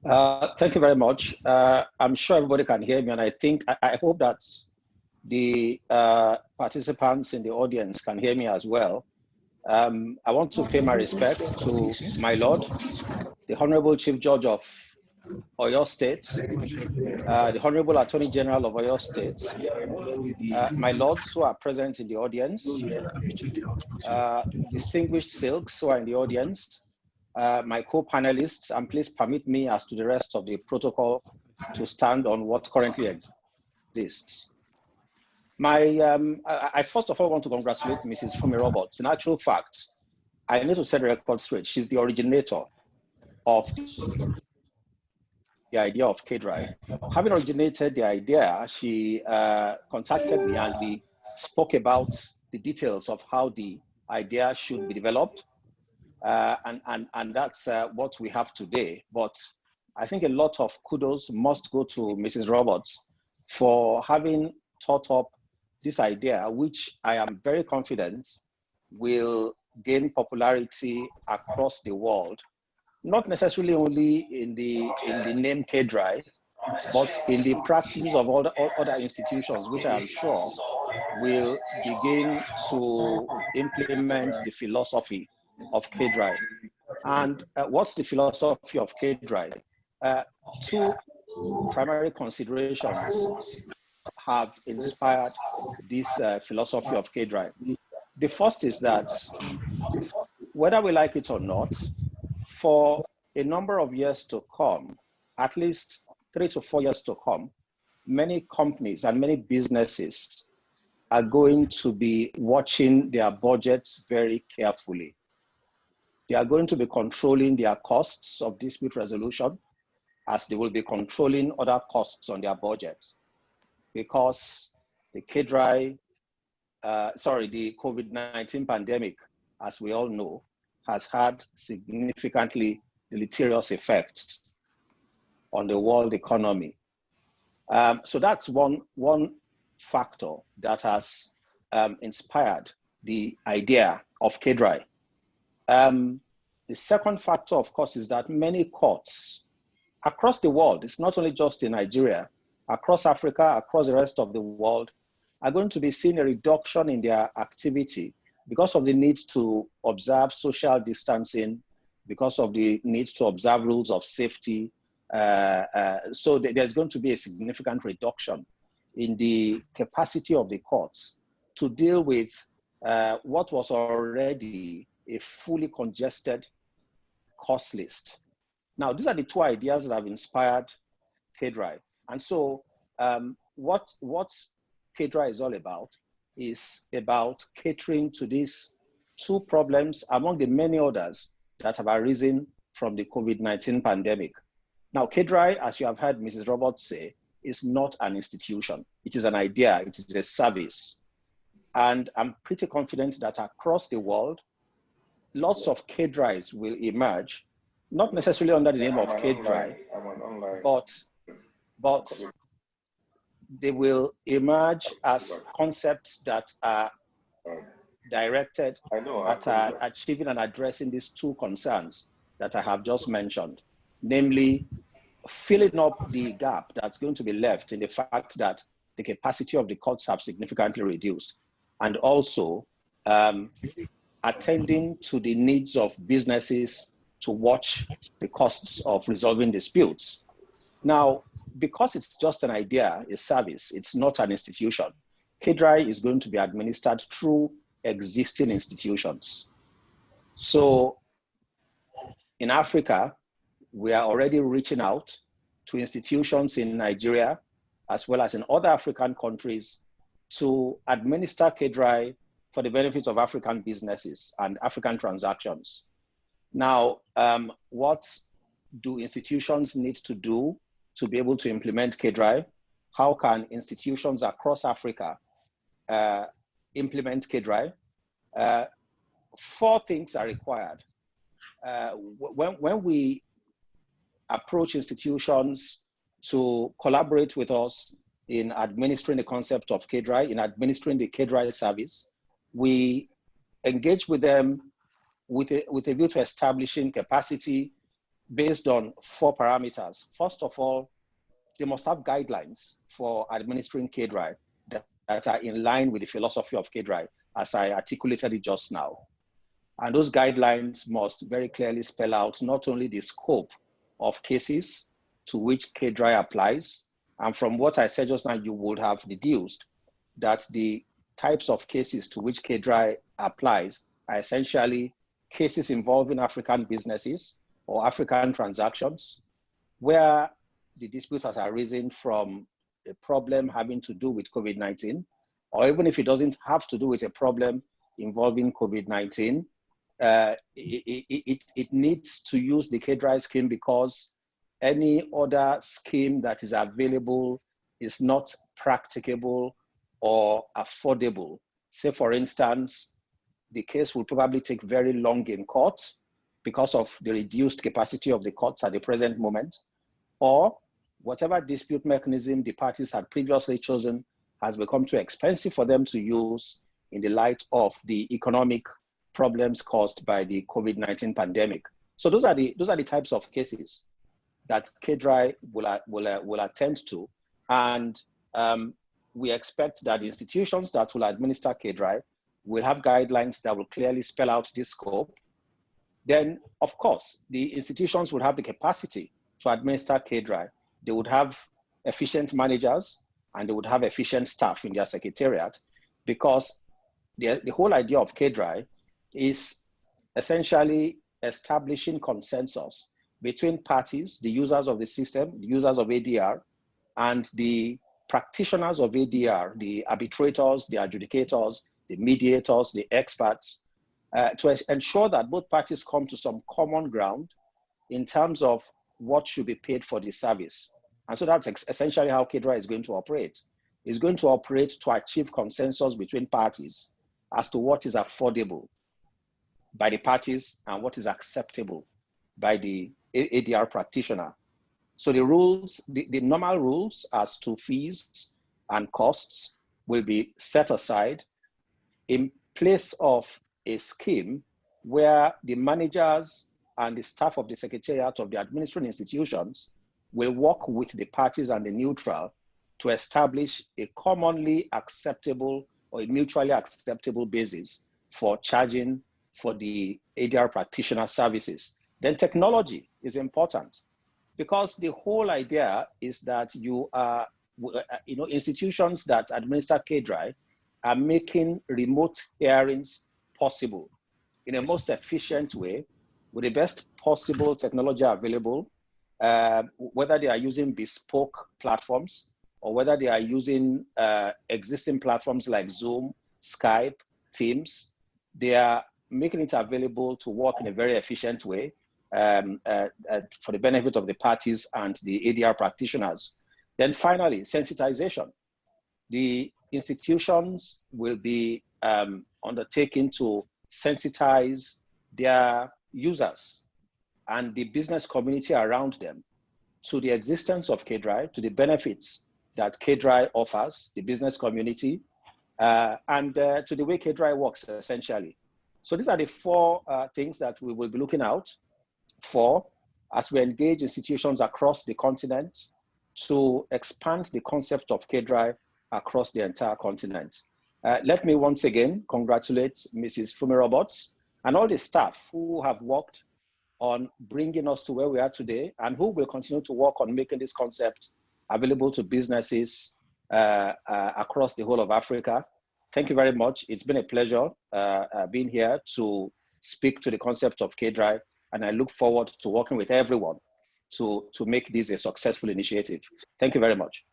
Thank you very much. I'm sure everybody can hear me, and I hope that the participants in the audience can hear me as well. I want to pay my respects to my Lord, the Honourable Chief Judge of Oyo State, the Honourable Attorney General of Oyo State, my Lords who are present in the audience, distinguished silks who are in the audience, my co-panelists, and please permit me, as to the rest of the protocol, to stand on what currently exists. I first of all want to congratulate Mrs. Fumi Roberts. In actual fact, I need to set the record straight. She's the originator of the idea of CADRI. Having originated the idea, she contacted me and we spoke about the details of how the idea should be developed. And that's what we have today. But I think a lot of kudos must go to Mrs. Roberts for having thought up this idea, which I am very confident will gain popularity across the world, not necessarily only in the name CADRI, but in the practices of other institutions, which I am sure will begin to implement the philosophy of CADRI. And what's the philosophy of CADRI? Two primary considerations have inspired this philosophy of CADRI. The first is that, whether we like it or not, for a number of years to come, at least 3 to 4 years to come, many companies and many businesses are going to be watching their budgets very carefully. They are going to be controlling their costs of dispute resolution as they will be controlling other costs on their budgets, because the CADRI, the COVID-19 pandemic, as we all know, has had significantly deleterious effects on the world economy. So that's one factor that has inspired the idea of CADRI. The second factor, of course, is that many courts across the world, it's not only just in Nigeria, across Africa, across the rest of the world, are going to be seeing a reduction in their activity because of the need to observe social distancing, because of the need to observe rules of safety. So there's going to be a significant reduction in the capacity of the courts to deal with what was already a fully congested cost list. Now, these are the two ideas that have inspired CADRI. And so what CADRI is all about is about catering to these two problems among the many others that have arisen from the COVID-19 pandemic. Now, CADRI, as you have heard Mrs. Roberts say, is not an institution. It is an idea, it is a service. And I'm pretty confident that across the world, lots of CADRIs will emerge, not necessarily under the name of CADRI, but they will emerge as concepts that are directed at achieving and addressing these two concerns that I have just mentioned, namely filling up the gap that's going to be left in the fact that the capacity of the courts have significantly reduced, and also attending to the needs of businesses to watch the costs of resolving disputes. Now, because it's just an idea, a service, it's not an institution, CADRI is going to be administered through existing institutions. So in Africa, we are already reaching out to institutions in Nigeria, as well as in other African countries, to administer CADRI for the benefit of African businesses and African transactions. Now, what do institutions need to do to be able to implement CADRI? How can institutions across Africa implement CADRI? 4 things are required. When we approach institutions to collaborate with us in administering the concept of CADRI, in administering the CADRI service, we engage with them with a view to establishing capacity, based on 4 parameters. First of all, they must have guidelines for administering CADRI that are in line with the philosophy of CADRI, as I articulated it just now. And those guidelines must very clearly spell out not only the scope of cases to which CADRI applies, and from what I said just now, you would have deduced that the types of cases to which CADRI applies are essentially cases involving African businesses or African transactions, where the dispute has arisen from a problem having to do with COVID-19, or even if it doesn't have to do with a problem involving COVID-19, it needs to use the CADRI scheme because any other scheme that is available is not practicable or affordable. Say, for instance, the case will probably take very long in court because of the reduced capacity of the courts at the present moment, or whatever dispute mechanism the parties had previously chosen has become too expensive for them to use in the light of the economic problems caused by the COVID-19 pandemic. So those are the types of cases that CADRI will attend to, and we expect that the institutions that will administer CADRI will have guidelines that will clearly spell out this scope. Then, of course, the institutions will have the capacity to administer CADRI. They would have efficient managers and they would have efficient staff in their secretariat, because the whole idea of CADRI is essentially establishing consensus between parties, the users of the system, the users of ADR, and the practitioners of ADR, the arbitrators, the adjudicators, the mediators, the experts, to ensure that both parties come to some common ground in terms of what should be paid for the service. And so that's essentially how CADRI is going to operate. It's going to operate to achieve consensus between parties as to what is affordable by the parties and what is acceptable by the ADR practitioner. So the rules, the normal rules as to fees and costs will be set aside in place of a scheme where the managers and the staff of the secretariat of the administering institutions will work with the parties and the neutral to establish a commonly acceptable or a mutually acceptable basis for charging for the ADR practitioner services. Then technology is important, because the whole idea is that institutions that administer CADRI are making remote hearings possible in a most efficient way with the best possible technology available, whether they are using bespoke platforms or whether they are using existing platforms like Zoom, Skype, Teams. They are making it available to work in a very efficient way for the benefit of the parties and the ADR practitioners. Then finally, sensitization. The institutions will be undertaking to sensitize their users and the business community around them to the existence of CADRI, to the benefits that CADRI offers the business community, and to the way CADRI works, essentially. So these are the 4 things that we will be looking out for as we engage institutions across the continent to expand the concept of CADRI across the entire continent. Let me once again congratulate Mrs. Oyewo and all the staff who have worked on bringing us to where we are today, and who will continue to work on making this concept available to businesses across the whole of Africa. Thank you very much. It's been a pleasure being here to speak to the concept of CADRI, and I look forward to working with everyone to make this a successful initiative. Thank you very much.